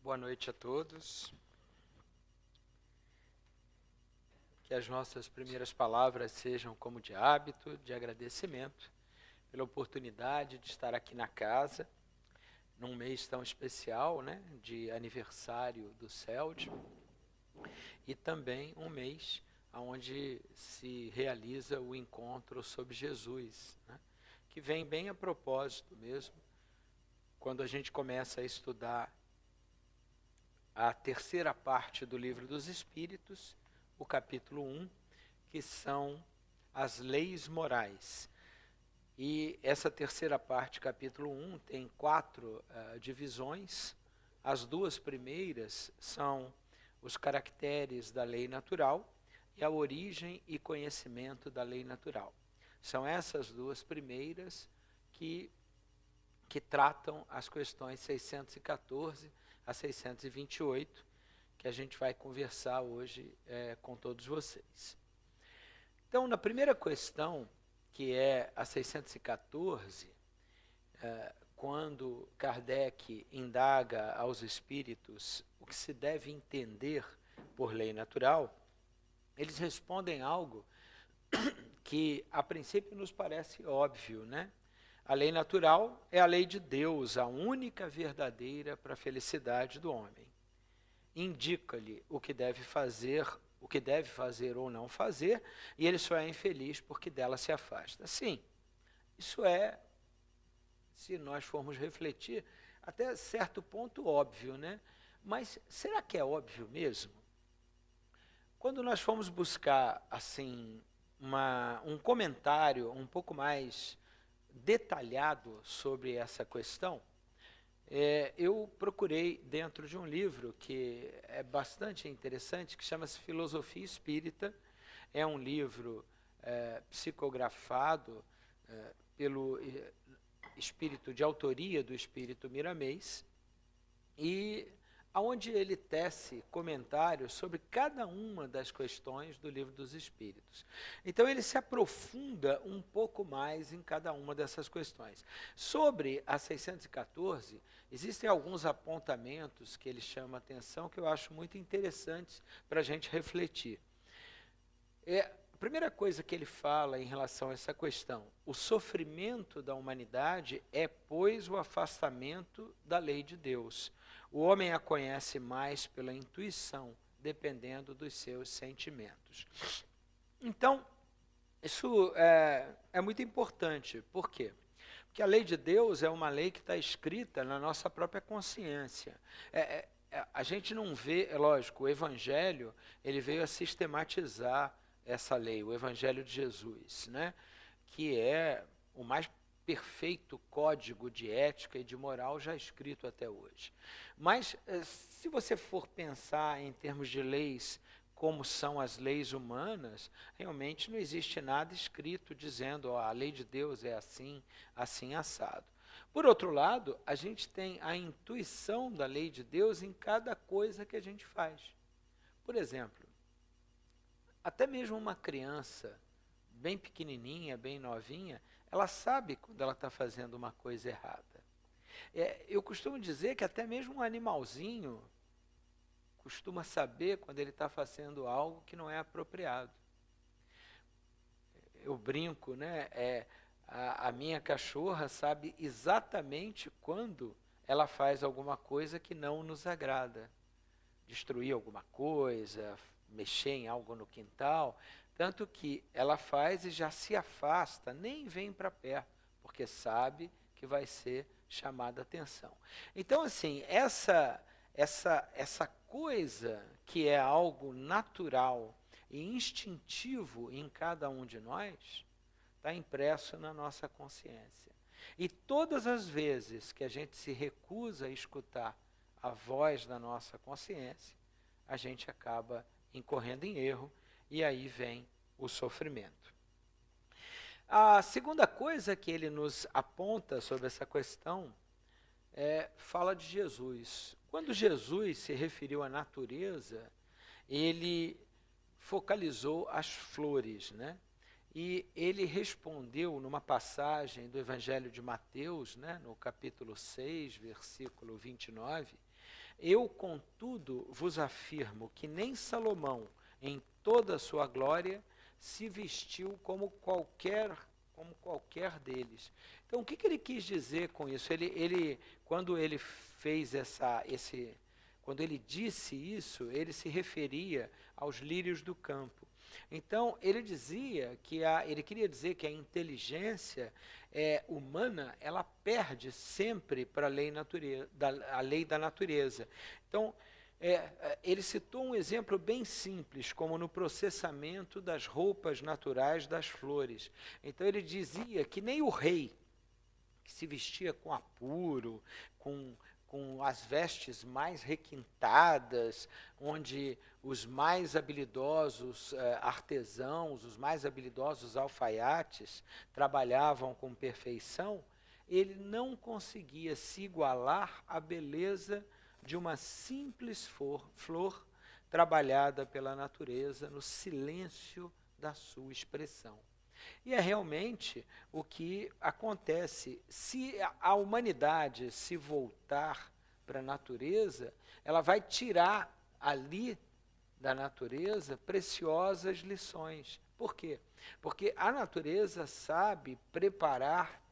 Boa noite a todos. Que as nossas primeiras palavras sejam como de hábito, de agradecimento pela oportunidade de estar aqui na casa, num mês tão especial, né, de aniversário do CELD, e também um mês onde se realiza o encontro sobre Jesus, né, que vem bem a propósito mesmo, quando a gente começa a estudar a terceira parte do Livro dos Espíritos, o capítulo 1, que são as leis morais. E essa terceira parte, capítulo 1, tem quatro divisões. As duas primeiras são os caracteres da lei natural e a origem e conhecimento da lei natural. São essas duas primeiras que tratam as questões 614 a 628, que a gente vai conversar hoje com todos vocês. Então, na primeira questão, que é a 614, quando Kardec indaga aos espíritos o que se deve entender por lei natural, eles respondem algo que, a princípio, nos parece óbvio, né? A lei natural é a lei de Deus, a única verdadeira para a felicidade do homem. Indica-lhe o que deve fazer ou não fazer, e ele só é infeliz porque dela se afasta. Sim, isso é, se nós formos refletir, até certo ponto óbvio, né? Mas será que é óbvio mesmo? Quando nós formos buscar, assim, um comentário um pouco mais detalhado sobre essa questão, eu procurei dentro de um livro que é bastante interessante, que chama-se Filosofia Espírita. É um livro psicografado pelo espírito de autoria do espírito Miramês, e onde ele tece comentários sobre cada uma das questões do Livro dos Espíritos. Então ele se aprofunda um pouco mais em cada uma dessas questões. Sobre a 614, existem alguns apontamentos que ele chama a atenção que eu acho muito interessantes para a gente refletir. A primeira coisa que ele fala em relação a essa questão: o sofrimento da humanidade é, pois, o afastamento da lei de Deus. O homem a conhece mais pela intuição, dependendo dos seus sentimentos. Então, isso é muito importante. Por quê? Porque a lei de Deus é uma lei que está escrita na nossa própria consciência. A gente não vê, é lógico, o Evangelho ele veio a sistematizar essa lei, o Evangelho de Jesus, né? Que é o mais perfeito código de ética e de moral já escrito até hoje. Mas, se você for pensar em termos de leis, como são as leis humanas, realmente não existe nada escrito dizendo a lei de Deus é assim, assim assado. Por outro lado, a gente tem a intuição da lei de Deus em cada coisa que a gente faz. Por exemplo, até mesmo uma criança bem pequenininha, bem novinha, ela sabe quando ela está fazendo uma coisa errada. Eu costumo dizer que até mesmo um animalzinho costuma saber quando ele está fazendo algo que não é apropriado. Eu brinco, né? A minha cachorra sabe exatamente quando ela faz alguma coisa que não nos agrada. Destruir alguma coisa, mexer em algo no quintal, tanto que ela faz e já se afasta, nem vem para perto, porque sabe que vai ser chamada a atenção. Então, assim, essa coisa que é algo natural e instintivo em cada um de nós, está impresso na nossa consciência. E todas as vezes que a gente se recusa a escutar a voz da nossa consciência, a gente acaba incorrendo em erro, e aí vem o sofrimento. A segunda coisa que ele nos aponta sobre essa questão fala de Jesus. Quando Jesus se referiu à natureza, ele focalizou as flores, né? E ele respondeu numa passagem do Evangelho de Mateus, né, no capítulo 6, versículo 29, Eu, contudo, vos afirmo que nem Salomão, em toda a sua glória, se vestiu como qualquer deles. Então, o que ele quis dizer com isso? Quando ele fez quando ele disse isso, ele se referia aos lírios do campo. Então, ele queria dizer que a inteligência humana, ela perde sempre para a lei da natureza. Então, ele citou um exemplo bem simples, como no processamento das roupas naturais das flores. Então, ele dizia que nem o rei, que se vestia com apuro, com as vestes mais requintadas, onde os mais habilidosos artesãos, os mais habilidosos alfaiates trabalhavam com perfeição, ele não conseguia se igualar à beleza de uma simples flor trabalhada pela natureza no silêncio da sua expressão. E é realmente o que acontece. Se a humanidade se voltar para a natureza, ela vai tirar ali da natureza preciosas lições. Por quê? Porque a natureza sabe preparar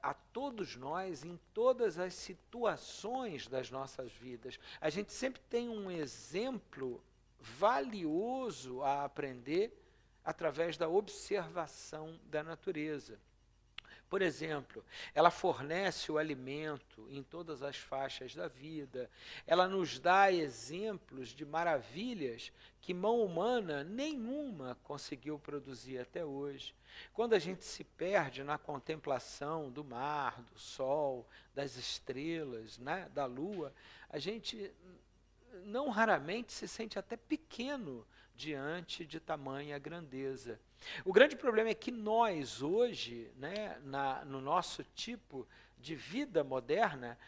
a todos nós em todas as situações das nossas vidas. A gente sempre tem um exemplo valioso a aprender através da observação da natureza. Por exemplo, ela fornece o alimento em todas as faixas da vida, ela nos dá exemplos de maravilhas que mão humana nenhuma conseguiu produzir até hoje. Quando a gente se perde na contemplação do mar, do sol, das estrelas, né, da lua, a gente não raramente se sente até pequeno diante de tamanha grandeza. O grande problema é que nós hoje, né, no nosso tipo de vida moderna,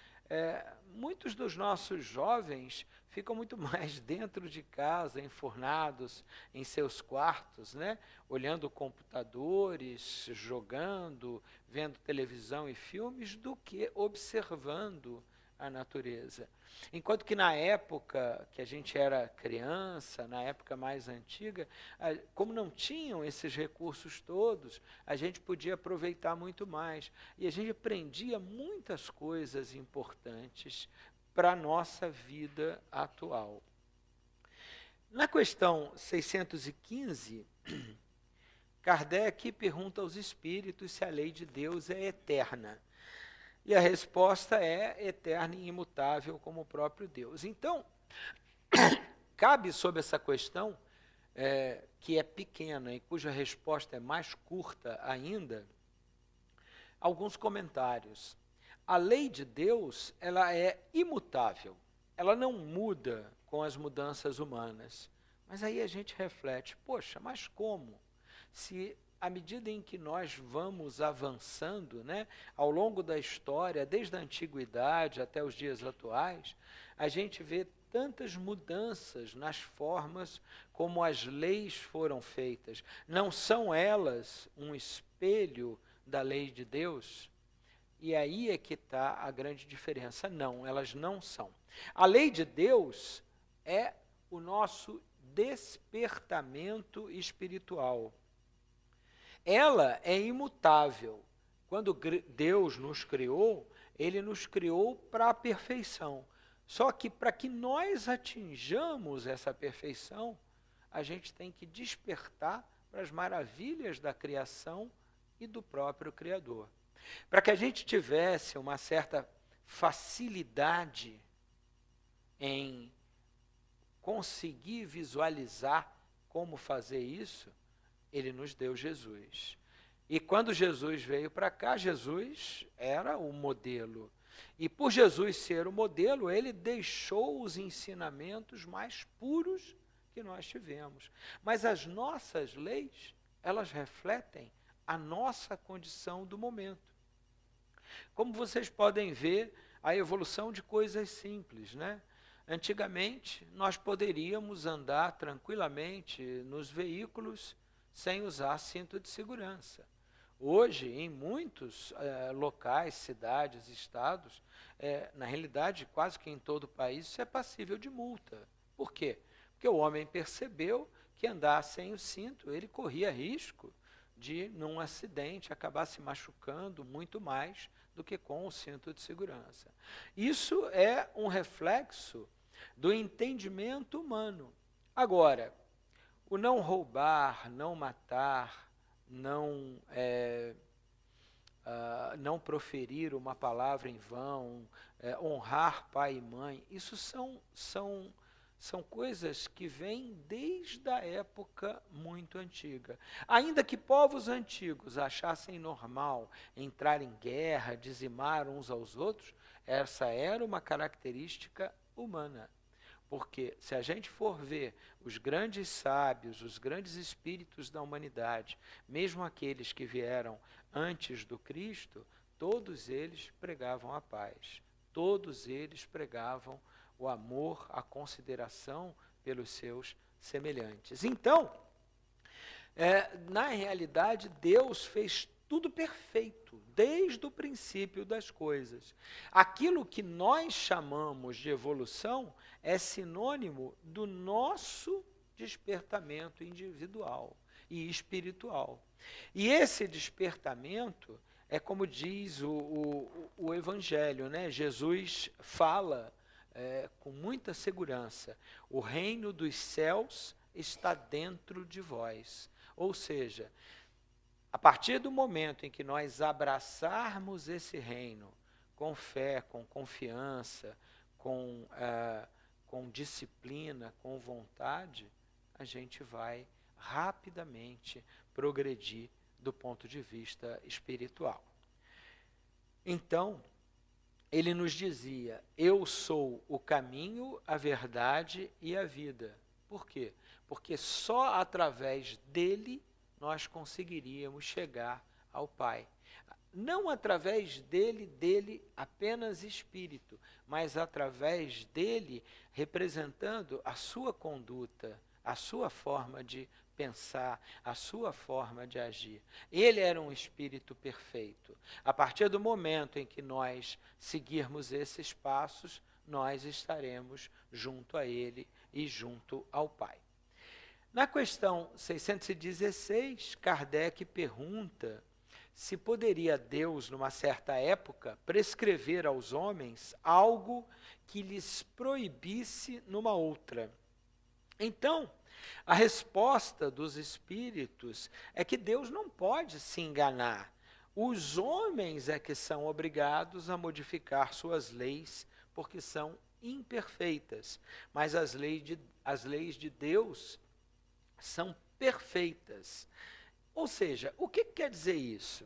muitos dos nossos jovens ficam muito mais dentro de casa, enfurnados em seus quartos, né, olhando computadores, jogando, vendo televisão e filmes, do que observando a natureza. Enquanto que na época que a gente era criança, na época mais antiga, como não tinham esses recursos todos, a gente podia aproveitar muito mais. E a gente aprendia muitas coisas importantes para a nossa vida atual. Na questão 615, Kardec pergunta aos espíritos se a lei de Deus é eterna. E a resposta é eterna e imutável como o próprio Deus. Então, cabe sobre essa questão, que é pequena e cuja resposta é mais curta ainda, alguns comentários. A lei de Deus, ela é imutável, ela não muda com as mudanças humanas. Mas aí a gente reflete, poxa, mas como? Se à medida em que nós vamos avançando, né, ao longo da história, desde a antiguidade até os dias atuais, a gente vê tantas mudanças nas formas como as leis foram feitas. Não são elas um espelho da lei de Deus? E aí é que está a grande diferença. Não, elas não são. A lei de Deus é o nosso despertamento espiritual. Ela é imutável. Quando Deus nos criou, Ele nos criou para a perfeição. Só que para que nós atinjamos essa perfeição, a gente tem que despertar para as maravilhas da criação e do próprio Criador. Para que a gente tivesse uma certa facilidade em conseguir visualizar como fazer isso, Ele nos deu Jesus. E quando Jesus veio para cá, Jesus era o modelo. E por Jesus ser o modelo, Ele deixou os ensinamentos mais puros que nós tivemos. Mas as nossas leis, elas refletem a nossa condição do momento. Como vocês podem ver, a evolução de coisas simples, né? Antigamente, nós poderíamos andar tranquilamente nos veículos sem usar cinto de segurança. Hoje, em muitos locais, cidades, estados, na realidade, quase que em todo o país, isso é passível de multa. Por quê? Porque o homem percebeu que andar sem o cinto, ele corria risco de, num acidente, acabar se machucando muito mais do que com o cinto de segurança. Isso é um reflexo do entendimento humano. Agora, o não roubar, não matar, não proferir uma palavra em vão, honrar pai e mãe, isso são coisas que vêm desde a época muito antiga. Ainda que povos antigos achassem normal entrar em guerra, dizimar uns aos outros, essa era uma característica humana. Porque se a gente for ver os grandes sábios, os grandes espíritos da humanidade, mesmo aqueles que vieram antes do Cristo, todos eles pregavam a paz. Todos eles pregavam o amor, a consideração pelos seus semelhantes. Então, na realidade, Deus fez tudo perfeito, desde o princípio das coisas. Aquilo que nós chamamos de evolução é sinônimo do nosso despertamento individual e espiritual. E esse despertamento é como diz o Evangelho, né? Jesus fala com muita segurança: o reino dos céus está dentro de vós. Ou seja, a partir do momento em que nós abraçarmos esse reino com fé, com confiança, com disciplina, com vontade, a gente vai rapidamente progredir do ponto de vista espiritual. Então, ele nos dizia: eu sou o caminho, a verdade e a vida. Por quê? Porque só através dele nós conseguiríamos chegar ao Pai. Não através dele apenas espírito, mas através dele representando a sua conduta, a sua forma de pensar, a sua forma de agir. Ele era um espírito perfeito. A partir do momento em que nós seguirmos esses passos, nós estaremos junto a ele e junto ao Pai. Na questão 616, Kardec pergunta se poderia Deus, numa certa época, prescrever aos homens algo que lhes proibisse numa outra. Então, a resposta dos espíritos é que Deus não pode se enganar. Os homens é que são obrigados a modificar suas leis, porque são imperfeitas. Mas as leis de Deus são perfeitas. Ou seja, o que quer dizer isso?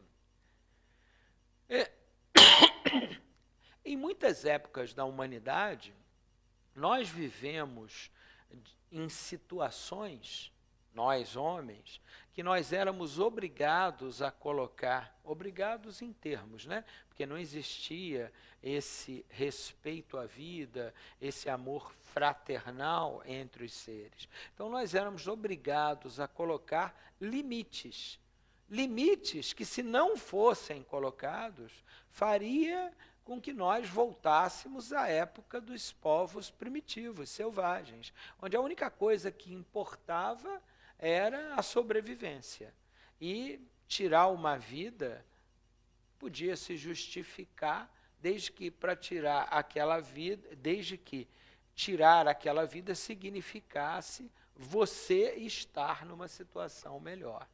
Em muitas épocas da humanidade, nós vivemos em situações, nós homens, que nós éramos obrigados a colocar, obrigados em termos, né? Porque não existia esse respeito à vida, esse amor fraternal entre os seres. Então nós éramos obrigados a colocar limites. Limites que, se não fossem colocados, faria com que nós voltássemos à época dos povos primitivos, selvagens, onde a única coisa que importava era a sobrevivência. E tirar uma vida podia se justificar desde que tirar aquela vida significasse você estar numa situação melhor.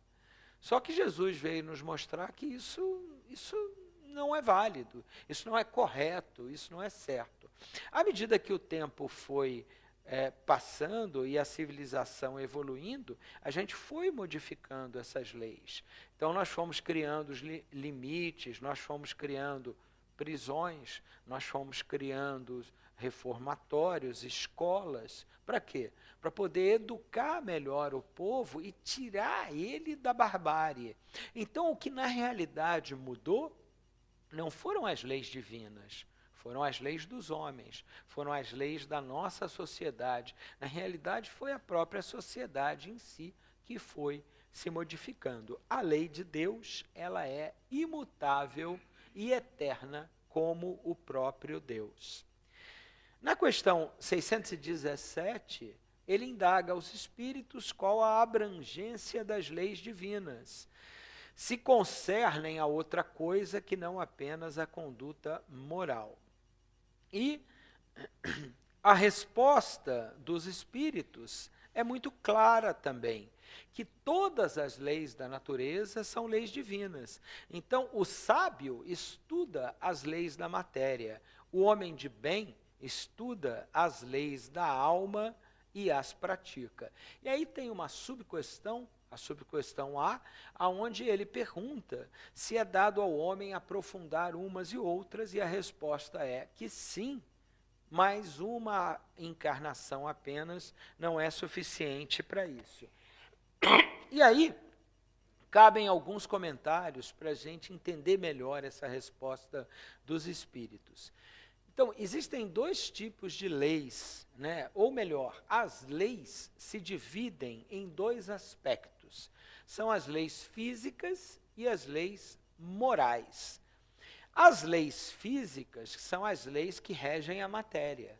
Só que Jesus veio nos mostrar que isso não é válido, isso não é correto, isso não é certo. À medida que o tempo foi passando e a civilização evoluindo, a gente foi modificando essas leis. Então nós fomos criando os limites, nós fomos criando prisões, nós fomos criando reformatórios, escolas. Para quê? Para poder educar melhor o povo e tirar ele da barbárie. Então o que na realidade mudou não foram as leis divinas, foram as leis dos homens, foram as leis da nossa sociedade. Na realidade, foi a própria sociedade em si que foi se modificando. A lei de Deus, ela é imutável e eterna como o próprio Deus. Na questão 617, ele indaga aos espíritos qual a abrangência das leis divinas, se concernem a outra coisa que não apenas a conduta moral. E a resposta dos espíritos é muito clara também, que todas as leis da natureza são leis divinas. Então, o sábio estuda as leis da matéria, o homem de bem estuda as leis da alma e as pratica. E aí tem uma subquestão, a subquestão A, aonde ele pergunta se é dado ao homem aprofundar umas e outras, e a resposta é que sim, mas uma encarnação apenas não é suficiente para isso. E aí, cabem alguns comentários para a gente entender melhor essa resposta dos espíritos. Então, existem dois tipos de leis, né? Ou melhor, as leis se dividem em dois aspectos. São as leis físicas e as leis morais. As leis físicas são as leis que regem a matéria.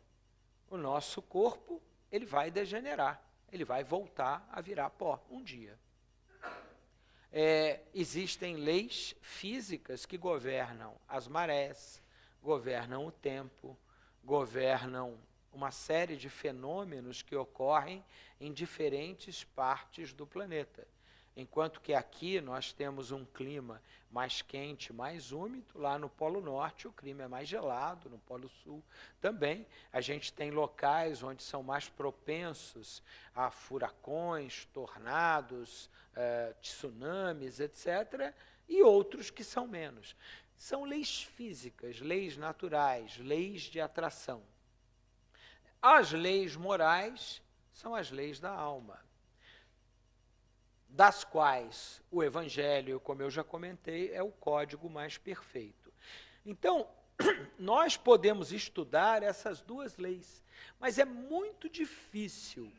O nosso corpo, ele vai degenerar, ele vai voltar a virar pó um dia. Existem leis físicas que governam as marés, governam o tempo, governam uma série de fenômenos que ocorrem em diferentes partes do planeta. Enquanto que aqui nós temos um clima mais quente, mais úmido, lá no Polo Norte o clima é mais gelado, no Polo Sul também. A gente tem locais onde são mais propensos a furacões, tornados, tsunamis, etc., e outros que são menos. São leis físicas, leis naturais, leis de atração. As leis morais são as leis da alma, das quais o Evangelho, como eu já comentei, é o código mais perfeito. Então, nós podemos estudar essas duas leis, mas é muito difícil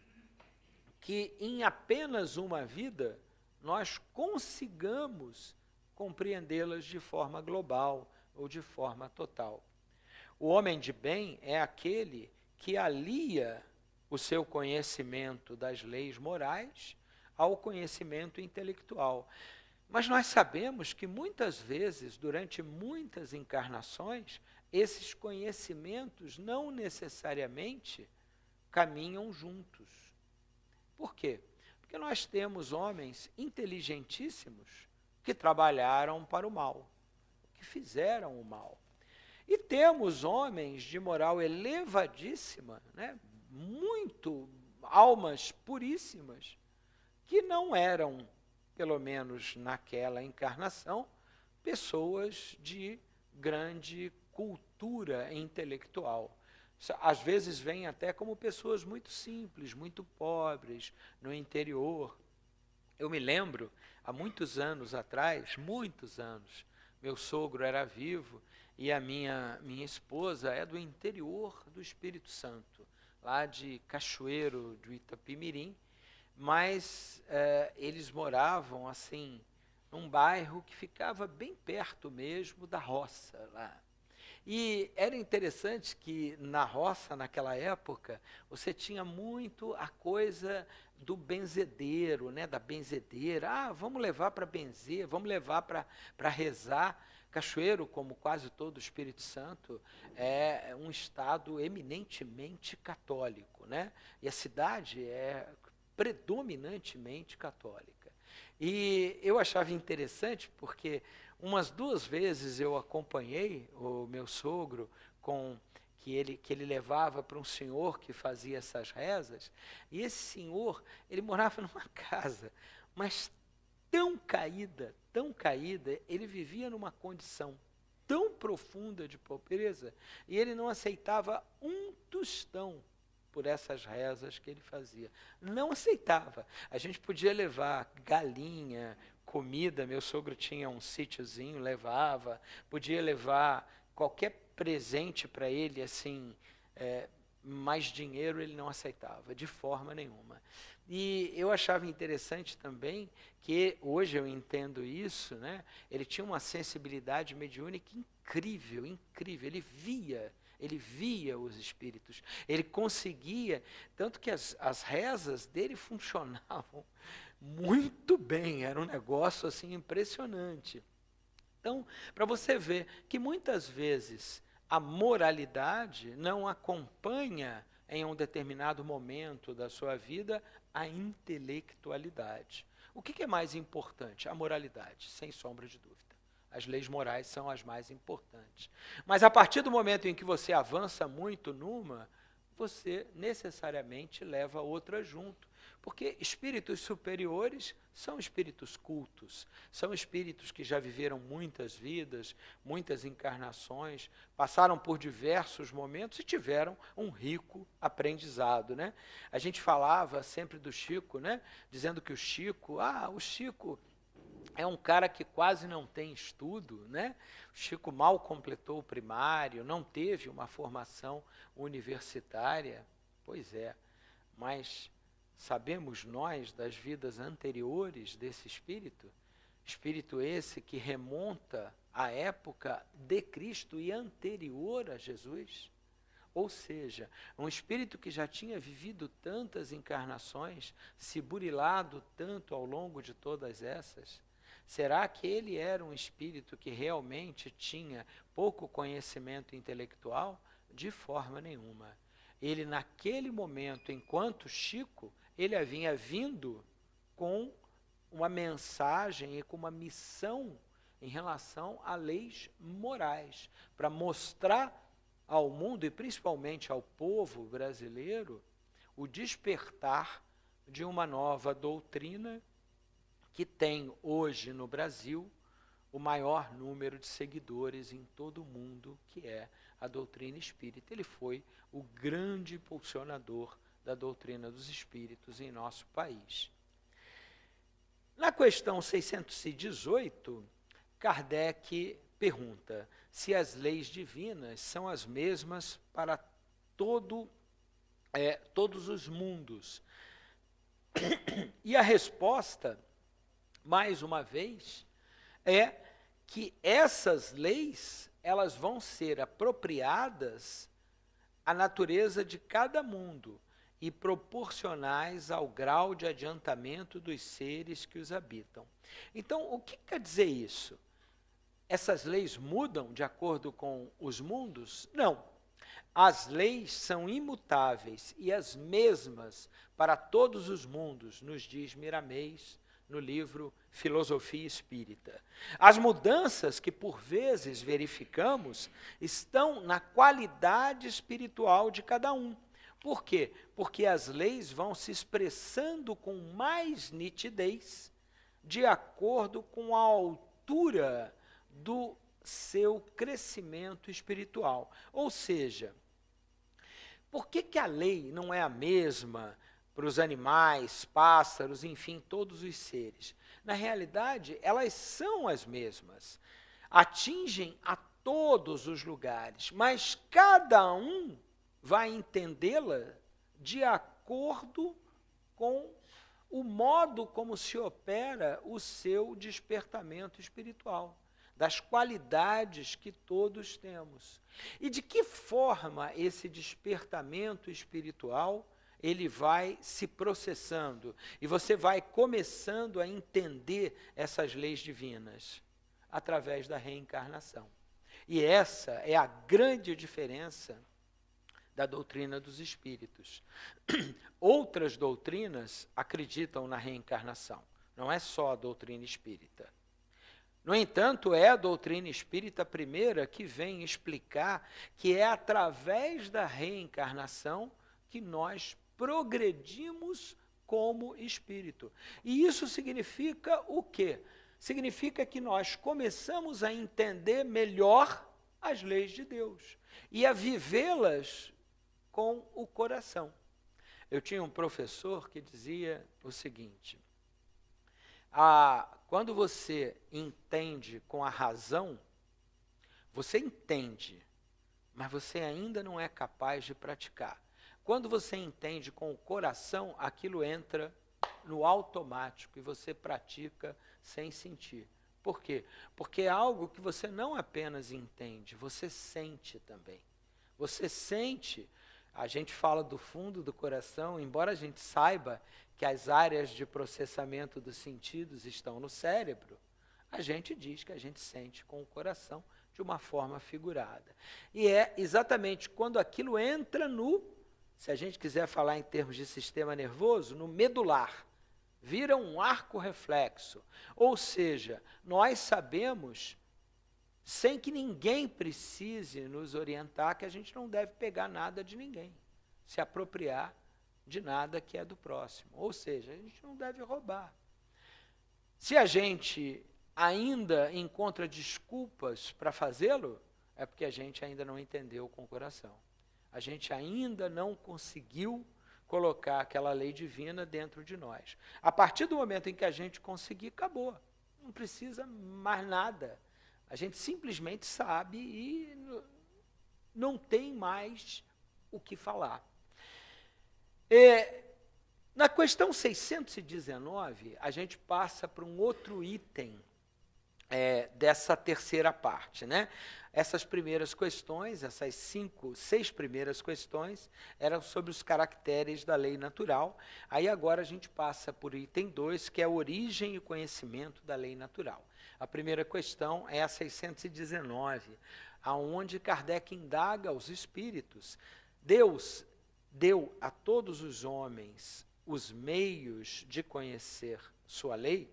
que em apenas uma vida nós consigamos compreendê-las de forma global ou de forma total. O homem de bem é aquele que alia o seu conhecimento das leis morais ao conhecimento intelectual. Mas nós sabemos que muitas vezes, durante muitas encarnações, esses conhecimentos não necessariamente caminham juntos. Por quê? Porque nós temos homens inteligentíssimos que trabalharam para o mal, que fizeram o mal. E temos homens de moral elevadíssima, né, muito almas puríssimas, que não eram, pelo menos naquela encarnação, pessoas de grande cultura intelectual. Às vezes vêm até como pessoas muito simples, muito pobres, no interior. Eu me lembro, há muitos anos atrás, muitos anos, meu sogro era vivo e a minha esposa é do interior do Espírito Santo, lá de Cachoeiro do Itapimirim, mas eles moravam assim num bairro que ficava bem perto mesmo da roça lá. E era interessante que na roça, naquela época, você tinha muito a coisa do benzedeiro, né, da benzedeira. Ah, vamos levar para benzer, vamos levar para rezar. Cachoeiro, como quase todo o Espírito Santo, é um estado eminentemente católico, né? E a cidade é predominantemente católica. E eu achava interessante porque umas 2 vezes eu acompanhei o meu sogro que ele levava para um senhor que fazia essas rezas, e esse senhor, ele morava numa casa, mas tão caída, ele vivia numa condição tão profunda de pobreza, e ele não aceitava um tostão por essas rezas que ele fazia. Não aceitava. A gente podia levar galinha, comida, meu sogro tinha um sítiozinho, levava, podia levar qualquer presente para ele, assim, mais dinheiro ele não aceitava, de forma nenhuma. E eu achava interessante também que, hoje eu entendo isso, né? Ele tinha uma sensibilidade mediúnica incrível, incrível. Ele via os espíritos, ele conseguia, tanto que as rezas dele funcionavam muito bem, era um negócio assim impressionante. Então, para você ver que muitas vezes a moralidade não acompanha em um determinado momento da sua vida a intelectualidade. O que é mais importante? A moralidade, sem sombra de dúvida. As leis morais são as mais importantes. Mas a partir do momento em que você avança muito numa, você necessariamente leva outra junto. Porque espíritos superiores são espíritos cultos, são espíritos que já viveram muitas vidas, muitas encarnações, passaram por diversos momentos e tiveram um rico aprendizado, né? A gente falava sempre do Chico, né? Dizendo que o Chico é um cara que quase não tem estudo, né? O Chico mal completou o primário, não teve uma formação universitária. Pois é, mas sabemos nós das vidas anteriores desse espírito? Espírito esse que remonta à época de Cristo e anterior a Jesus? Ou seja, um espírito que já tinha vivido tantas encarnações, se burilado tanto ao longo de todas essas. Será que ele era um espírito que realmente tinha pouco conhecimento intelectual? De forma nenhuma. Ele, naquele momento, enquanto Chico, ele havia vindo com uma mensagem e com uma missão em relação a leis morais, para mostrar ao mundo, e principalmente ao povo brasileiro, o despertar de uma nova doutrina que tem hoje no Brasil o maior número de seguidores em todo o mundo, que é a doutrina espírita. Ele foi o grande impulsionador da doutrina dos espíritos em nosso país. Na questão 618, Kardec pergunta se as leis divinas são as mesmas para todos os mundos. E a resposta, mais uma vez, é que essas leis elas vão ser apropriadas à natureza de cada mundo e proporcionais ao grau de adiantamento dos seres que os habitam. Então, o que quer dizer isso? Essas leis mudam de acordo com os mundos? Não. As leis são imutáveis e as mesmas para todos os mundos, nos diz Miramês no livro Filosofia Espírita. As mudanças que por vezes verificamos estão na qualidade espiritual de cada um. Por quê? Porque as leis vão se expressando com mais nitidez de acordo com a altura do seu crescimento espiritual. Ou seja, por que a lei não é a mesma para os animais, pássaros, enfim, todos os seres? Na realidade, elas são as mesmas, atingem a todos os lugares, mas cada um vai entendê-la de acordo com o modo como se opera o seu despertamento espiritual, das qualidades que todos temos. E de que forma esse despertamento espiritual ele vai se processando e você vai começando a entender essas leis divinas através da reencarnação. E essa é a grande diferença da doutrina dos espíritos. Outras doutrinas acreditam na reencarnação, não é só a doutrina espírita. No entanto, é a doutrina espírita primeira que vem explicar que é através da reencarnação que nós progredimos como espírito. E isso significa o quê? Significa que nós começamos a entender melhor as leis de Deus e a vivê-las com o coração. Eu tinha um professor que dizia o seguinte: quando você entende com a razão, você entende, mas você ainda não é capaz de praticar. Quando você entende com o coração, aquilo entra no automático e você pratica sem sentir. Por quê? Porque é algo que você não apenas entende, você sente também. Você sente, a gente fala do fundo do coração, embora a gente saiba que as áreas de processamento dos sentidos estão no cérebro, a gente diz que a gente sente com o coração de uma forma figurada. E é exatamente quando aquilo entra no, se a gente quiser falar em termos de sistema nervoso, no medular, vira um arco reflexo. Ou seja, nós sabemos, sem que ninguém precise nos orientar, que a gente não deve pegar nada de ninguém, se apropriar de nada que é do próximo. Ou seja, a gente não deve roubar. Se a gente ainda encontra desculpas para fazê-lo, é porque a gente ainda não entendeu com o coração. A gente ainda não conseguiu colocar aquela lei divina dentro de nós. A partir do momento em que a gente conseguir, acabou. Não precisa mais nada. A gente simplesmente sabe e não tem mais o que falar. Na questão 619, a gente passa para um outro item dessa terceira parte, né? Essas primeiras questões, essas 6 primeiras questões, eram sobre os caracteres da lei natural. Aí agora a gente passa por item 2, que é a origem e conhecimento da lei natural. A primeira questão é a 619, aonde Kardec indaga aos espíritos. Deus deu a todos os homens os meios de conhecer sua lei?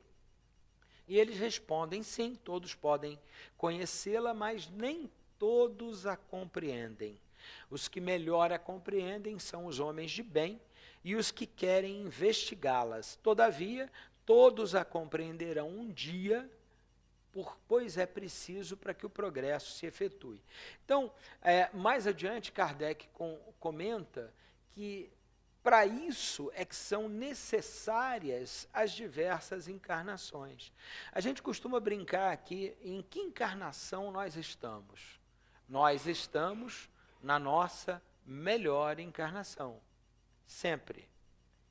E eles respondem, sim, todos podem conhecê-la, mas nem todos a compreendem. Os que melhor a compreendem são os homens de bem e os que querem investigá-las. Todavia, todos a compreenderão um dia, pois é preciso para que o progresso se efetue. Então, mais adiante, Kardec comenta que para isso é que são necessárias as diversas encarnações. A gente costuma brincar aqui em que encarnação nós estamos. Nós estamos na nossa melhor encarnação, sempre,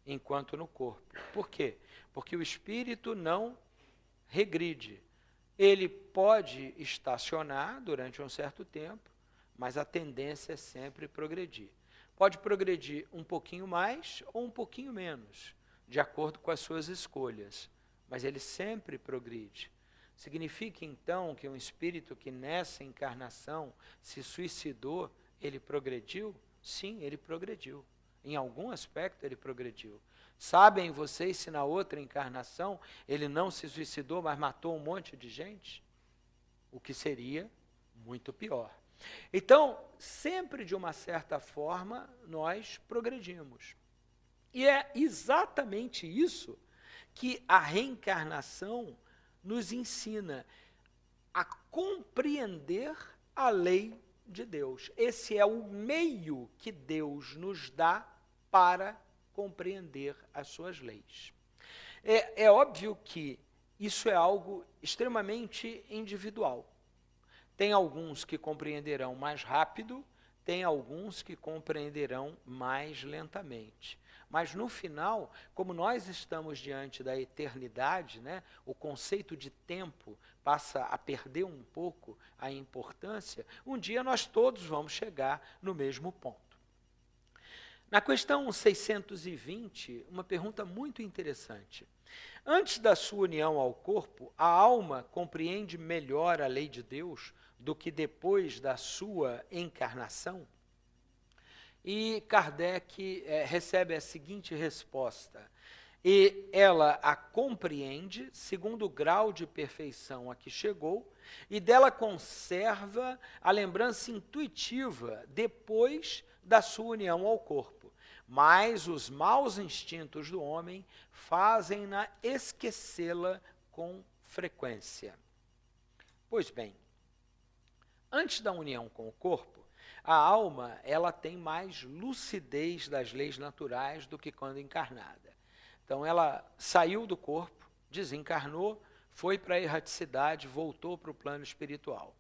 enquanto no corpo. Por quê? Porque o espírito não regride. Ele pode estacionar durante um certo tempo, mas a tendência é sempre progredir. Pode progredir um pouquinho mais ou um pouquinho menos, de acordo com as suas escolhas, mas ele sempre progride. Significa, então, que um espírito que nessa encarnação se suicidou, ele progrediu? Sim, ele progrediu. Em algum aspecto ele progrediu. Sabem vocês se na outra encarnação ele não se suicidou, mas matou um monte de gente? O que seria muito pior. Então, sempre de uma certa forma, nós progredimos. E é exatamente isso que a reencarnação nos ensina, a compreender a lei de Deus. Esse é o meio que Deus nos dá para compreender as suas leis. É óbvio que isso é algo extremamente individual. Tem alguns que compreenderão mais rápido, tem alguns que compreenderão mais lentamente. Mas no final, como nós estamos diante da eternidade, né, o conceito de tempo passa a perder um pouco a importância, um dia nós todos vamos chegar no mesmo ponto. Na questão 620, uma pergunta muito interessante. Antes da sua união ao corpo, a alma compreende melhor a lei de Deus do que depois da sua encarnação? E Kardec recebe a seguinte resposta: e ela a compreende segundo o grau de perfeição a que chegou, e dela conserva a lembrança intuitiva depois da sua união ao corpo. Mas os maus instintos do homem fazem-na esquecê-la com frequência. Pois bem, antes da união com o corpo, a alma ela tem mais lucidez das leis naturais do que quando encarnada. Então ela saiu do corpo, desencarnou, foi para a erraticidade, voltou para o plano espiritual.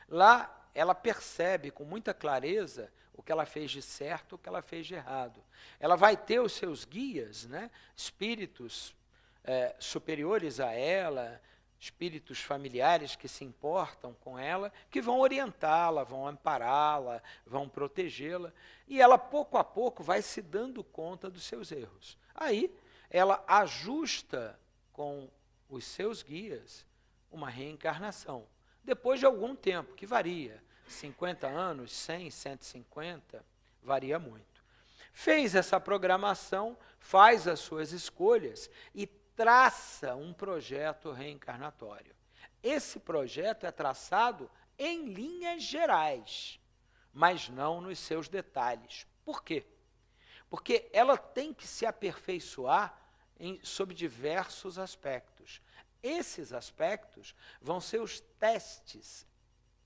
Lá ela percebe com muita clareza o que ela fez de certo, o que ela fez de errado. Ela vai ter os seus guias, né? Espíritos superiores a ela, espíritos familiares que se importam com ela, que vão orientá-la, vão ampará-la, vão protegê-la, e ela, pouco a pouco, vai se dando conta dos seus erros. Aí, ela ajusta com os seus guias uma reencarnação, depois de algum tempo, que varia, 50 anos, 100, 150, varia muito. Fez essa programação, faz as suas escolhas e traça um projeto reencarnatório. Esse projeto é traçado em linhas gerais, mas não nos seus detalhes. Por quê? Porque ela tem que se aperfeiçoar sob diversos aspectos. Esses aspectos vão ser os testes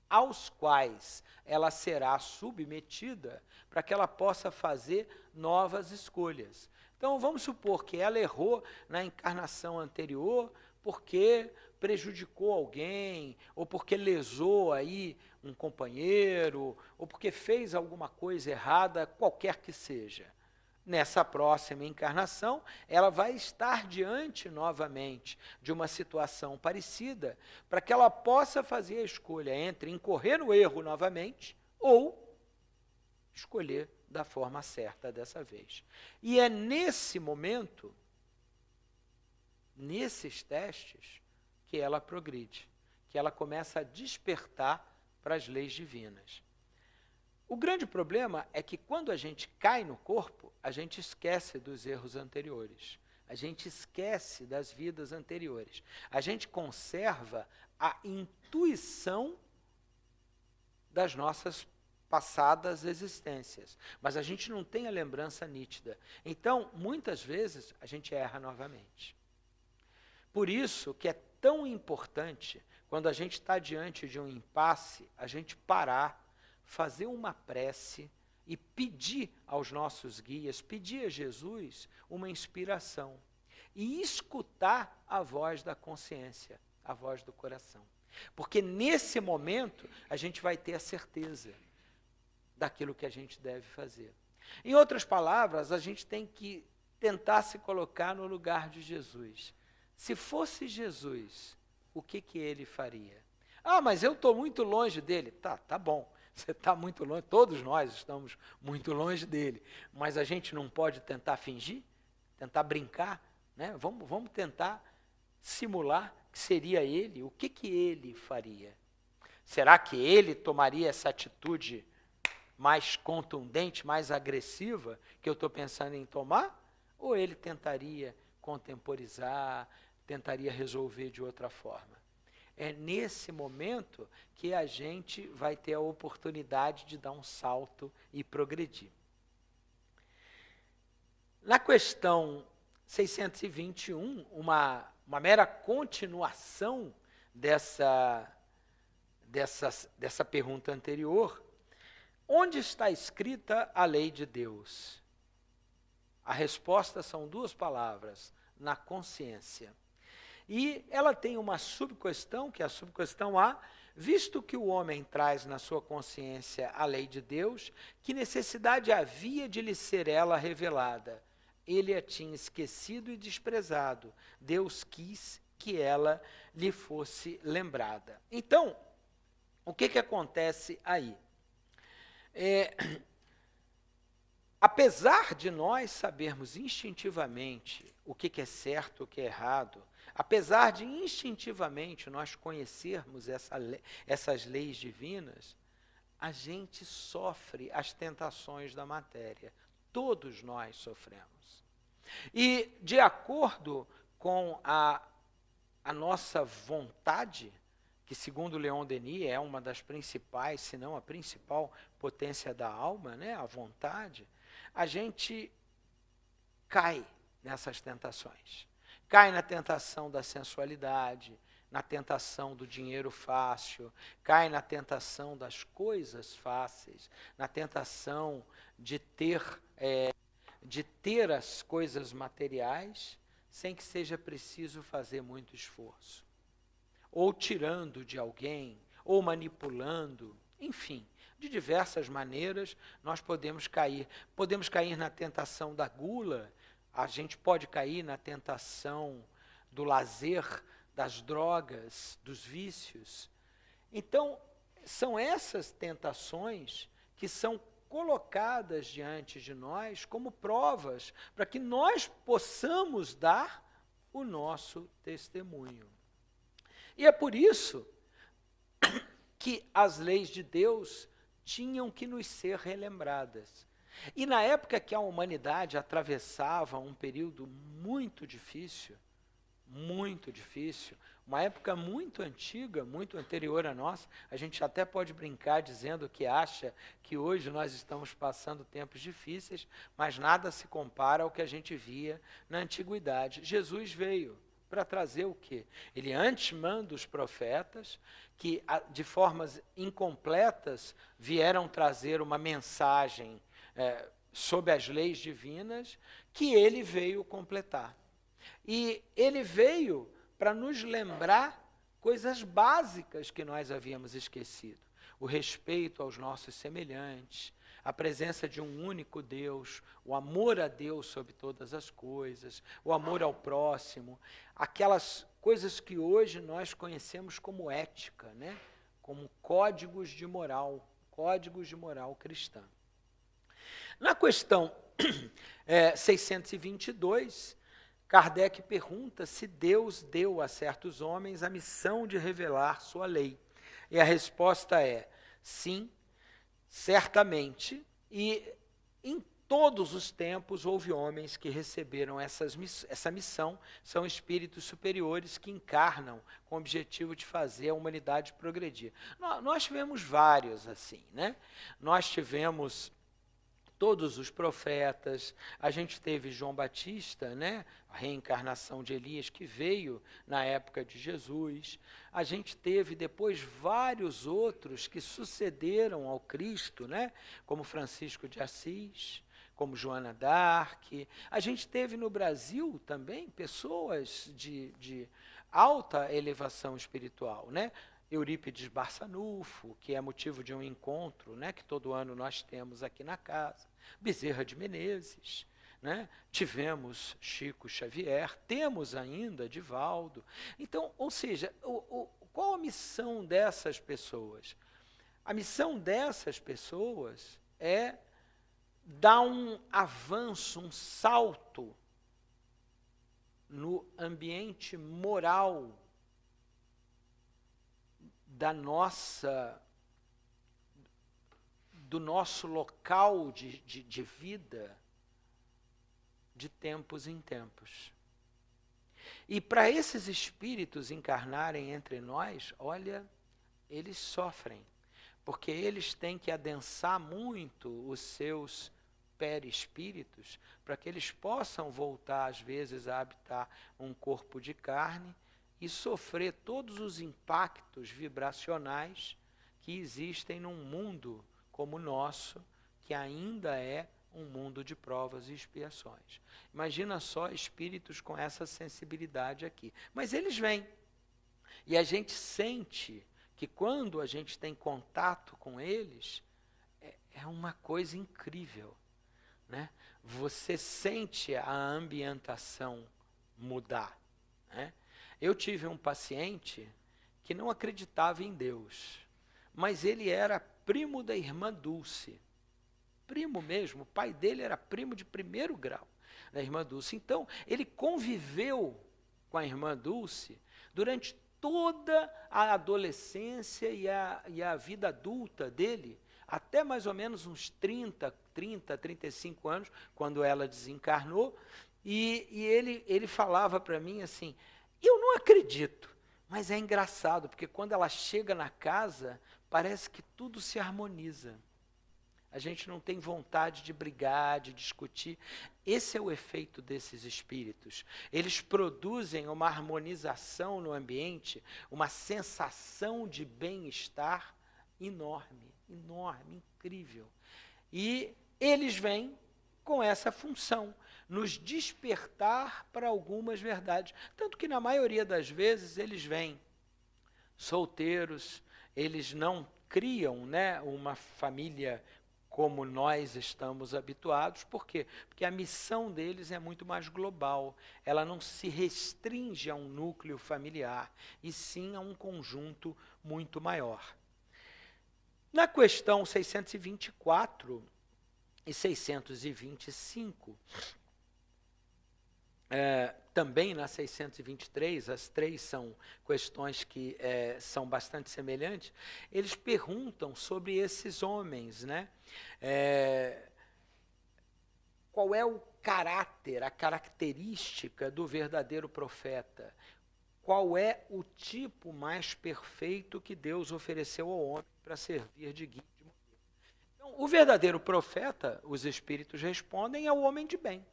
aos quais ela será submetida para que ela possa fazer novas escolhas. Então, vamos supor que ela errou na encarnação anterior porque prejudicou alguém, ou porque lesou aí um companheiro, ou porque fez alguma coisa errada, qualquer que seja. Nessa próxima encarnação, ela vai estar diante novamente de uma situação parecida, para que ela possa fazer a escolha entre incorrer no erro novamente ou escolher da forma certa dessa vez. E é nesse momento, nesses testes, que ela progride, que ela começa a despertar para as leis divinas. O grande problema é que quando a gente cai no corpo, a gente esquece dos erros anteriores, a gente esquece das vidas anteriores, a gente conserva a intuição das nossas passadas existências, mas a gente não tem a lembrança nítida. Então, muitas vezes, a gente erra novamente. Por isso que é tão importante, quando a gente está diante de um impasse, a gente parar, fazer uma prece e pedir aos nossos guias, pedir a Jesus uma inspiração e escutar a voz da consciência, a voz do coração. Porque nesse momento a gente vai ter a certeza daquilo que a gente deve fazer. Em outras palavras, a gente tem que tentar se colocar no lugar de Jesus. Se fosse Jesus, o que ele faria? Ah, mas eu estou muito longe dele. Tá bom, você está muito longe, todos nós estamos muito longe dele, mas a gente não pode tentar fingir, tentar brincar, né? Vamos tentar simular que seria ele, o que ele faria? Será que ele tomaria essa atitude mais contundente, mais agressiva que eu estou pensando em tomar? Ou ele tentaria contemporizar, tentaria resolver de outra forma? É nesse momento que a gente vai ter a oportunidade de dar um salto e progredir. Na questão 621, uma mera continuação dessa pergunta anterior, onde está escrita a lei de Deus? A resposta são duas palavras: na consciência. E ela tem uma subquestão, que é a subquestão A: visto que o homem traz na sua consciência a lei de Deus, que necessidade havia de lhe ser ela revelada? Ele a tinha esquecido e desprezado. Deus quis que ela lhe fosse lembrada. Então, o que acontece aí? Apesar de nós sabermos instintivamente o que é certo, o que é errado, apesar de instintivamente nós conhecermos essas leis divinas, a gente sofre as tentações da matéria. Todos nós sofremos. E, de acordo com a nossa vontade, que segundo Leon Denis é uma das principais, se não a principal potência da alma, né, a vontade, a gente cai nessas tentações. Cai na tentação da sensualidade, na tentação do dinheiro fácil, cai na tentação das coisas fáceis, na tentação de ter as coisas materiais sem que seja preciso fazer muito esforço. Ou tirando de alguém, ou manipulando, enfim, de diversas maneiras nós podemos cair. Podemos cair na tentação da gula, a gente pode cair na tentação do lazer, das drogas, dos vícios. Então, são essas tentações que são colocadas diante de nós como provas para que nós possamos dar o nosso testemunho. E é por isso que as leis de Deus tinham que nos ser relembradas. E na época que a humanidade atravessava um período muito difícil, uma época muito antiga, muito anterior à nossa, a gente até pode brincar dizendo que acha que hoje nós estamos passando tempos difíceis, mas nada se compara ao que a gente via na antiguidade. Jesus veio para trazer o quê? Ele antes manda os profetas, que de formas incompletas vieram trazer uma mensagem sob as leis divinas, que ele veio completar. E ele veio para nos lembrar coisas básicas que nós havíamos esquecido. O respeito aos nossos semelhantes, a presença de um único Deus, o amor a Deus sobre todas as coisas, o amor ao próximo, aquelas coisas que hoje nós conhecemos como ética, né? Como códigos de moral cristã. Na questão 622, Kardec pergunta se Deus deu a certos homens a missão de revelar sua lei. E a resposta é sim, certamente, e em todos os tempos houve homens que receberam essa missão, são espíritos superiores que encarnam com o objetivo de fazer a humanidade progredir. Nós tivemos vários assim, né? Nós tivemos todos os profetas, a gente teve João Batista, né? A reencarnação de Elias, que veio na época de Jesus. A gente teve depois vários outros que sucederam ao Cristo, né? Como Francisco de Assis, como Joana d'Arc. A gente teve no Brasil também pessoas de alta elevação espiritual, né? Eurípides Barçanufo, que é motivo de um encontro, né, que todo ano nós temos aqui na casa. Bezerra de Menezes, né? Tivemos Chico Xavier, temos ainda Divaldo. Então, ou seja, qual a missão dessas pessoas? A missão dessas pessoas é dar um avanço, um salto no ambiente moral do nosso local de vida, de tempos em tempos. E para esses espíritos encarnarem entre nós, olha, eles sofrem, porque eles têm que adensar muito os seus perispíritos para que eles possam voltar, às vezes, a habitar um corpo de carne e sofrer todos os impactos vibracionais que existem num mundo como o nosso, que ainda é um mundo de provas e expiações. Imagina só espíritos com essa sensibilidade aqui. Mas eles vêm. E a gente sente que quando a gente tem contato com eles, é uma coisa incrível, né? Você sente a ambientação mudar, né? Eu tive um paciente que não acreditava em Deus, mas ele era primo da irmã Dulce. Primo mesmo, o pai dele era primo de primeiro grau da irmã Dulce. Então, ele conviveu com a irmã Dulce durante toda a adolescência e a vida adulta dele, até mais ou menos uns 35 anos, quando ela desencarnou, e ele falava para mim assim, eu não acredito, mas é engraçado, porque quando ela chega na casa, parece que tudo se harmoniza. A gente não tem vontade de brigar, de discutir. Esse é o efeito desses espíritos. Eles produzem uma harmonização no ambiente, uma sensação de bem-estar enorme, incrível. E eles vêm com essa função, nos despertar para algumas verdades. Tanto que, na maioria das vezes, eles vêm solteiros, eles não criam, né, uma família como nós estamos habituados. Por quê? Porque a missão deles é muito mais global. Ela não se restringe a um núcleo familiar, e sim a um conjunto muito maior. Na questão 624 e 625, também na 623, as três são questões que são bastante semelhantes, eles perguntam sobre esses homens, né? Qual é o caráter, a característica do verdadeiro profeta? Qual é o tipo mais perfeito que Deus ofereceu ao homem para servir de guia? Então, o verdadeiro profeta, os Espíritos respondem, é o homem de bem.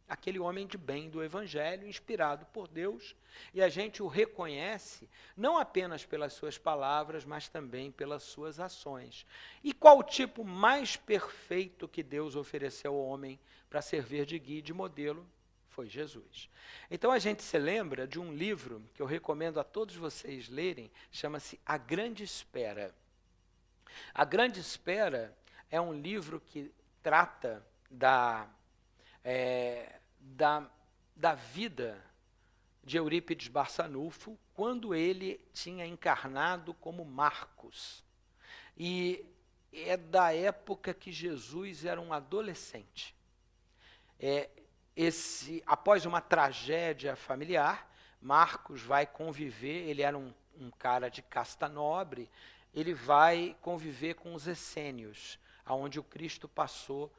Aquele homem de bem do Evangelho, inspirado por Deus, e a gente o reconhece não apenas pelas suas palavras, mas também pelas suas ações. E qual o tipo mais perfeito que Deus ofereceu ao homem para servir de guia e de modelo? Foi Jesus. Então a gente se lembra de um livro que eu recomendo a todos vocês lerem, chama-se A Grande Espera. A Grande Espera é um livro que trata da vida de Eurípides Barçanufo, quando ele tinha encarnado como Marcos. E é da época que Jesus era um adolescente. Após uma tragédia familiar, Marcos vai conviver, ele era um cara de casta nobre, ele vai conviver com os essênios, onde o Cristo passou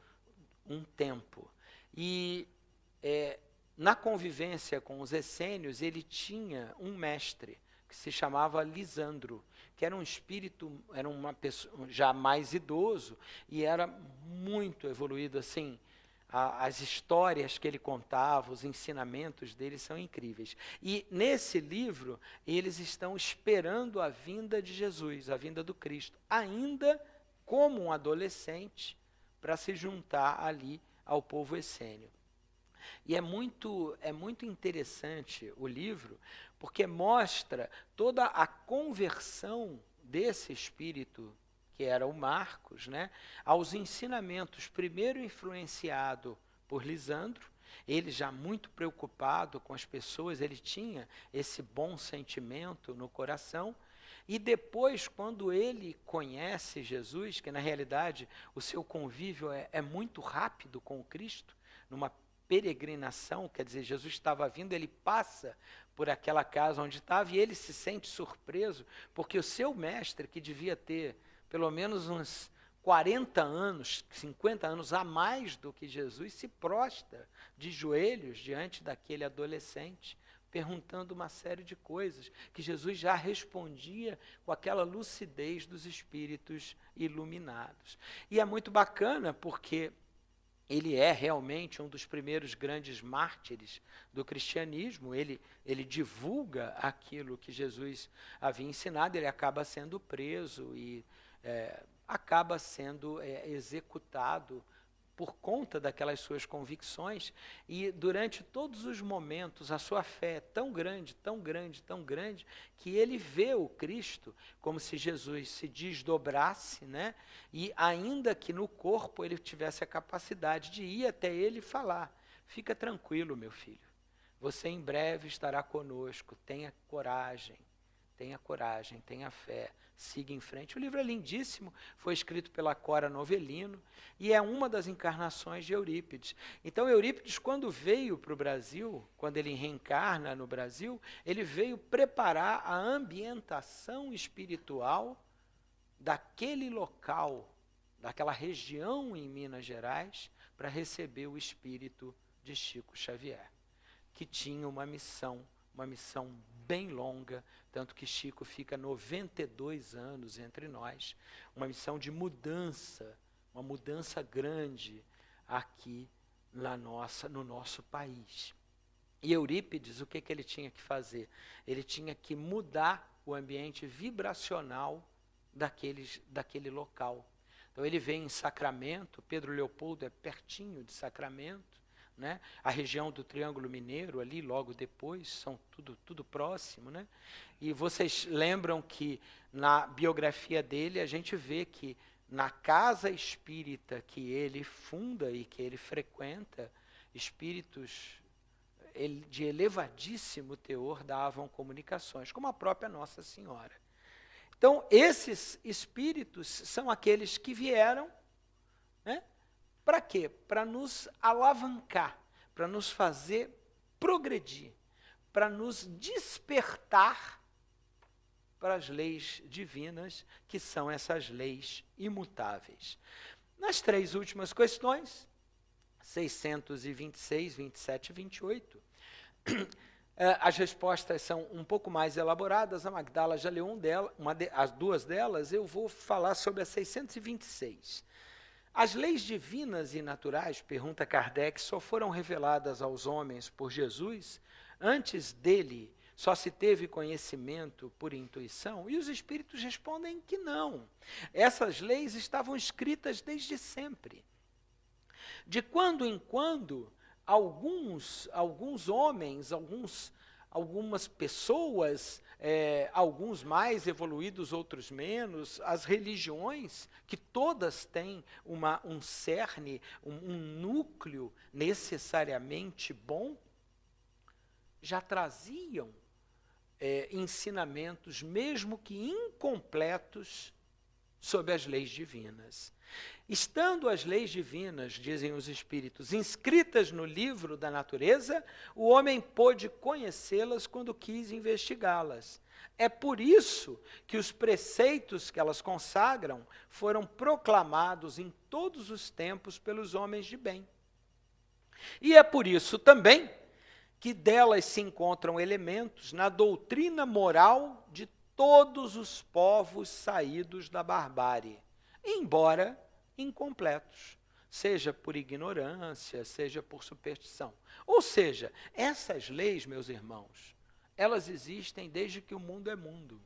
um tempo. E na convivência com os essênios, ele tinha um mestre que se chamava Lisandro, que era um espírito, era uma pessoa já mais idoso e era muito evoluído, assim. As histórias que ele contava, os ensinamentos dele são incríveis. E nesse livro, eles estão esperando a vinda de Jesus, a vinda do Cristo, ainda como um adolescente, para se juntar ali ao povo essênio. E é muito interessante o livro, porque mostra toda a conversão desse espírito, que era o Marcos, né, aos ensinamentos, primeiro influenciado por Lisandro, ele já muito preocupado com as pessoas, ele tinha esse bom sentimento no coração, e depois, quando ele conhece Jesus, que na realidade o seu convívio é muito rápido com o Cristo, numa peregrinação, quer dizer, Jesus estava vindo, ele passa por aquela casa onde estava e ele se sente surpreso, porque o seu mestre, que devia ter pelo menos uns 40 anos, 50 anos a mais do que Jesus, se prostra de joelhos diante daquele adolescente, perguntando uma série de coisas que Jesus já respondia com aquela lucidez dos espíritos iluminados. E é muito bacana porque ele é realmente um dos primeiros grandes mártires do cristianismo, ele divulga aquilo que Jesus havia ensinado, ele acaba sendo preso e acaba sendo executado por conta daquelas suas convicções, e durante todos os momentos a sua fé é tão grande, tão grande, tão grande, que ele vê o Cristo como se Jesus se desdobrasse, né? E ainda que no corpo ele tivesse a capacidade de ir até ele e falar: fica tranquilo, meu filho, você em breve estará conosco, tenha coragem, tenha fé, siga em frente. O livro é lindíssimo, foi escrito pela Cora Novellino e é uma das encarnações de Eurípides. Então, Eurípides, quando veio para o Brasil, quando ele reencarna no Brasil, ele veio preparar a ambientação espiritual daquele local, daquela região em Minas Gerais, para receber o espírito de Chico Xavier, que tinha uma missão bem longa, tanto que Chico fica 92 anos entre nós, uma missão de mudança, uma mudança grande aqui no nosso país. E Eurípides, o que ele tinha que fazer? Ele tinha que mudar o ambiente vibracional daquele local. Então ele vem em Sacramento, Pedro Leopoldo é pertinho de Sacramento, né? A região do Triângulo Mineiro, ali logo depois, são tudo próximo, né? E vocês lembram que na biografia dele a gente vê que na casa espírita que ele funda e que ele frequenta, espíritos de elevadíssimo teor davam comunicações, como a própria Nossa Senhora. Então, esses espíritos são aqueles que vieram, né? Para quê? Para nos alavancar, para nos fazer progredir, para nos despertar para as leis divinas, que são essas leis imutáveis. Nas 3 últimas questões, 626, 27 e 28, as respostas são um pouco mais elaboradas. A Magdala já leu as 2 delas, eu vou falar sobre a 626. As leis divinas e naturais, pergunta Kardec, só foram reveladas aos homens por Jesus? Antes dele, só se teve conhecimento por intuição? E os espíritos respondem que não. Essas leis estavam escritas desde sempre. De quando em quando, alguns homens, algumas pessoas, alguns mais evoluídos, outros menos, as religiões, que todas têm um cerne, um núcleo necessariamente bom, já traziam ensinamentos, mesmo que incompletos, sobre as leis divinas. Estando as leis divinas, dizem os espíritos, inscritas no livro da natureza, o homem pôde conhecê-las quando quis investigá-las. É por isso que os preceitos que elas consagram foram proclamados em todos os tempos pelos homens de bem. E é por isso também que delas se encontram elementos na doutrina moral de todos os povos saídos da barbárie, embora incompletos, seja por ignorância, seja por superstição. Ou seja, essas leis, meus irmãos, elas existem desde que o mundo é mundo.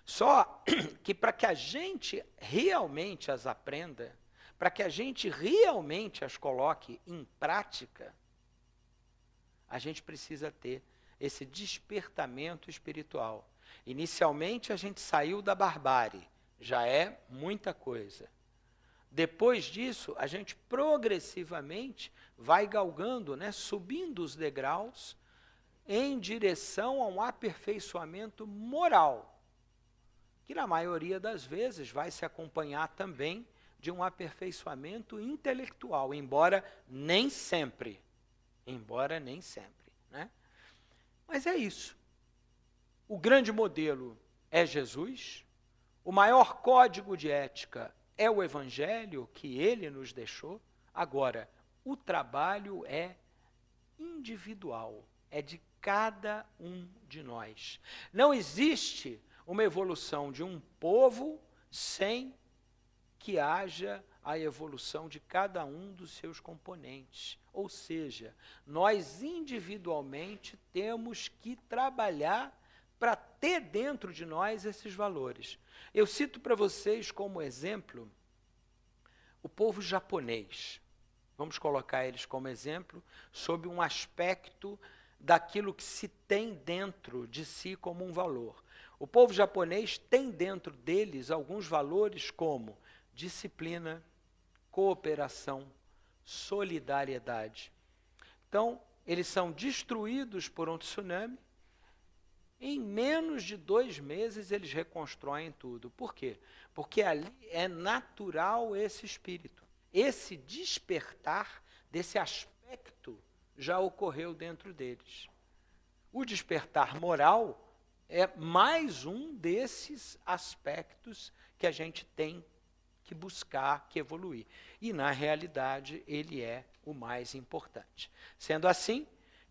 Só que para que a gente realmente as aprenda, para que a gente realmente as coloque em prática, a gente precisa ter esse despertamento espiritual. Inicialmente a gente saiu da barbárie, já é muita coisa. Depois disso, a gente progressivamente vai galgando, né, subindo os degraus em direção a um aperfeiçoamento moral, que na maioria das vezes vai se acompanhar também de um aperfeiçoamento intelectual, embora nem sempre, né? Mas é isso. O grande modelo é Jesus, o maior código de ética é o Evangelho que ele nos deixou. Agora, o trabalho é individual, é de cada um de nós. Não existe uma evolução de um povo sem que haja a evolução de cada um dos seus componentes. Ou seja, nós individualmente temos que trabalhar para ter dentro de nós esses valores. Eu cito para vocês como exemplo o povo japonês. Vamos colocar eles como exemplo sob um aspecto daquilo que se tem dentro de si como um valor. O povo japonês tem dentro deles alguns valores como disciplina, cooperação, solidariedade. Então, eles são destruídos por um tsunami. Em menos de 2 meses, eles reconstroem tudo. Por quê? Porque ali é natural esse espírito. Esse despertar desse aspecto já ocorreu dentro deles. O despertar moral é mais um desses aspectos que a gente tem que buscar, que evoluir. E, na realidade, ele é o mais importante. Sendo assim,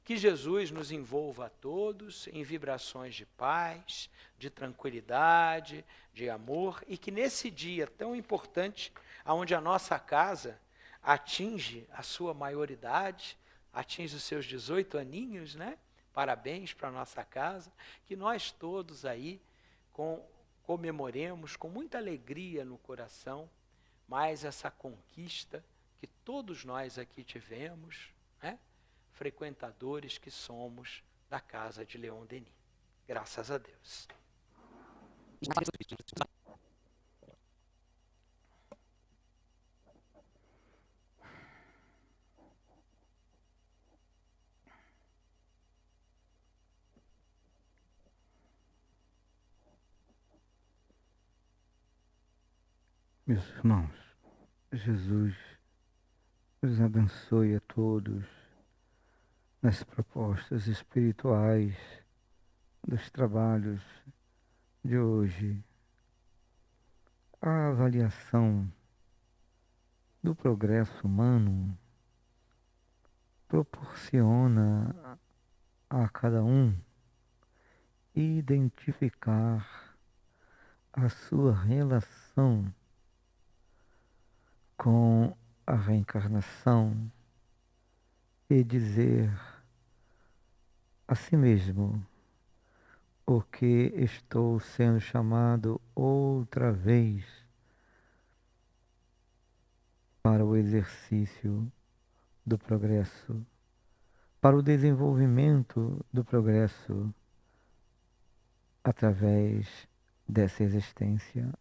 que Jesus nos envolva a todos em vibrações de paz, de tranquilidade, de amor, e que nesse dia tão importante, onde a nossa casa atinge a sua maioridade, atinge os seus 18 aninhos, né? Parabéns para a nossa casa, que nós todos aí comemoremos com muita alegria no coração, mais essa conquista que todos nós aqui tivemos, né? Frequentadores que somos da casa de Leon Denis. Graças a Deus. Meus irmãos, Jesus os abençoe a todos nas propostas espirituais dos trabalhos de hoje. A avaliação do progresso humano proporciona a cada um identificar a sua relação com a reencarnação e dizer a si mesmo: o que estou sendo chamado outra vez para o exercício do progresso, para o desenvolvimento do progresso através dessa existência,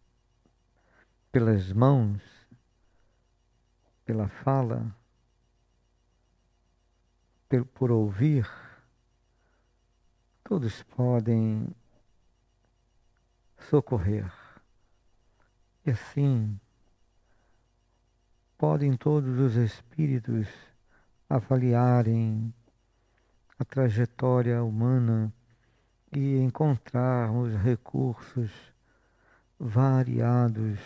pelas mãos, pela fala, por ouvir. Todos podem socorrer. E assim, podem todos os espíritos avaliarem a trajetória humana e encontrarmos recursos variados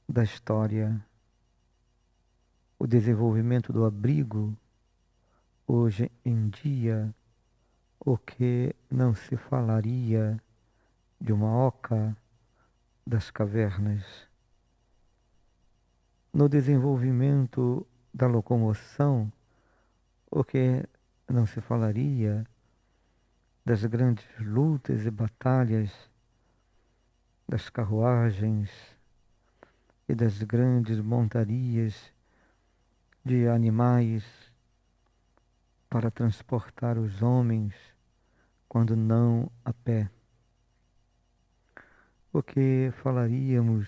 da história. O desenvolvimento do abrigo, hoje em dia, o que não se falaria de uma oca das cavernas. No desenvolvimento da locomoção, o que não se falaria das grandes lutas e batalhas, das carruagens e das grandes montarias de animais para transportar os homens, quando não a pé. O que falaríamos,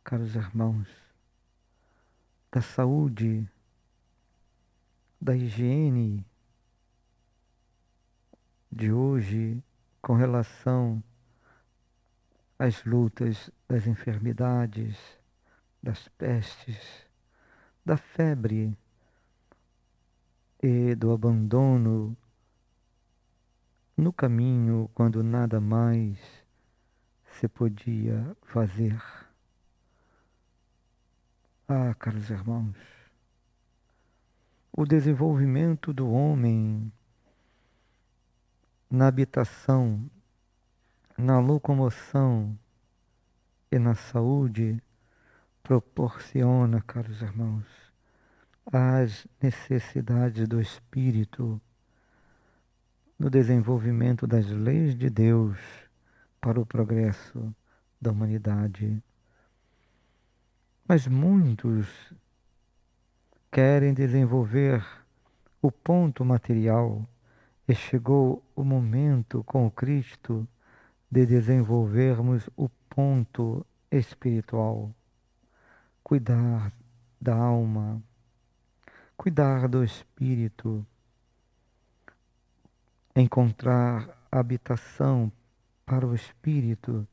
caros irmãos, da saúde, da higiene de hoje com relação às lutas das enfermidades, das pestes, da febre e do abandono no caminho quando nada mais se podia fazer. Ah, caros irmãos, o desenvolvimento do homem na habitação, na locomoção e na saúde proporciona, caros irmãos, as necessidades do espírito no desenvolvimento das leis de Deus para o progresso da humanidade. Mas muitos querem desenvolver o ponto material e chegou o momento com o Cristo de desenvolvermos o ponto espiritual. Cuidar da alma, cuidar do espírito, encontrar habitação para o espírito,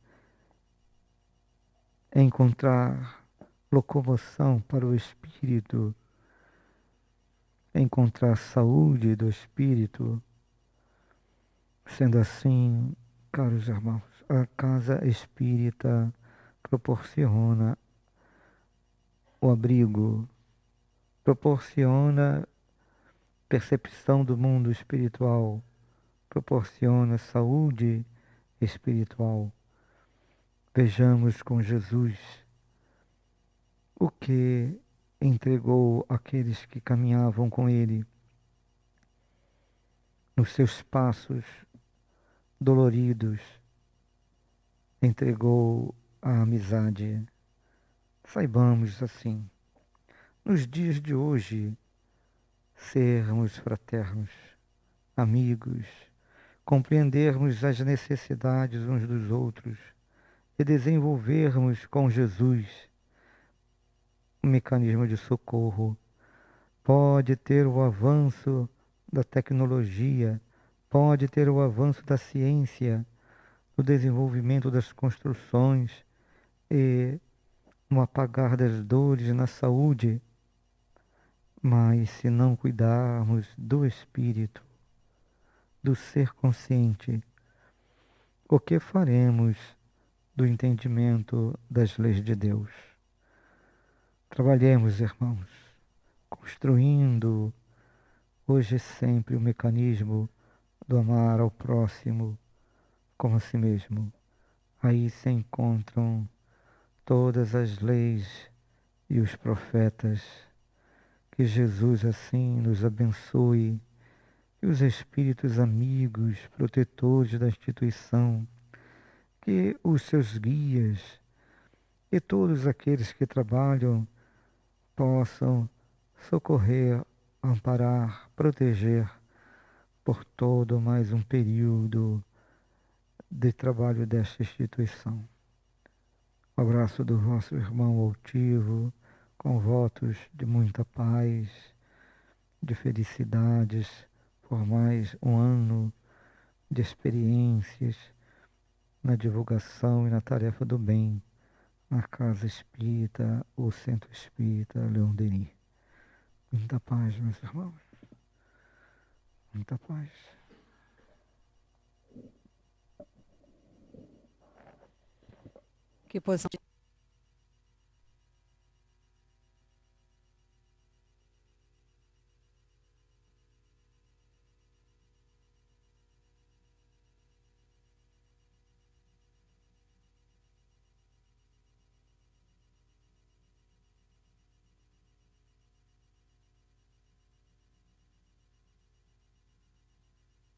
encontrar locomoção para o espírito, encontrar saúde do espírito. Sendo assim, caros irmãos, a casa espírita proporciona o abrigo, proporciona percepção do mundo espiritual, proporciona saúde espiritual. Vejamos com Jesus o que entregou àqueles que caminhavam com ele nos seus passos doloridos, entregou a amizade. Saibamos assim, nos dias de hoje, sermos fraternos, amigos, compreendermos as necessidades uns dos outros e desenvolvermos com Jesus um mecanismo de socorro. Pode ter o avanço da tecnologia, pode ter o avanço da ciência, o desenvolvimento das construções e no apagar das dores na saúde, mas se não cuidarmos do espírito, do ser consciente, o que faremos do entendimento das leis de Deus? Trabalhemos, irmãos, construindo hoje e sempre o mecanismo do amar ao próximo como a si mesmo. Aí se encontram todas as leis e os profetas. Que Jesus assim nos abençoe, que os espíritos amigos, protetores da instituição, que os seus guias e todos aqueles que trabalham possam socorrer, amparar, proteger por todo mais um período de trabalho desta instituição. Um abraço do vosso irmão altivo, com votos de muita paz, de felicidades por mais um ano de experiências na divulgação e na tarefa do bem na Casa Espírita, o Centro Espírita Leon Denis. Muita paz, meus irmãos. Muita paz. Que possamos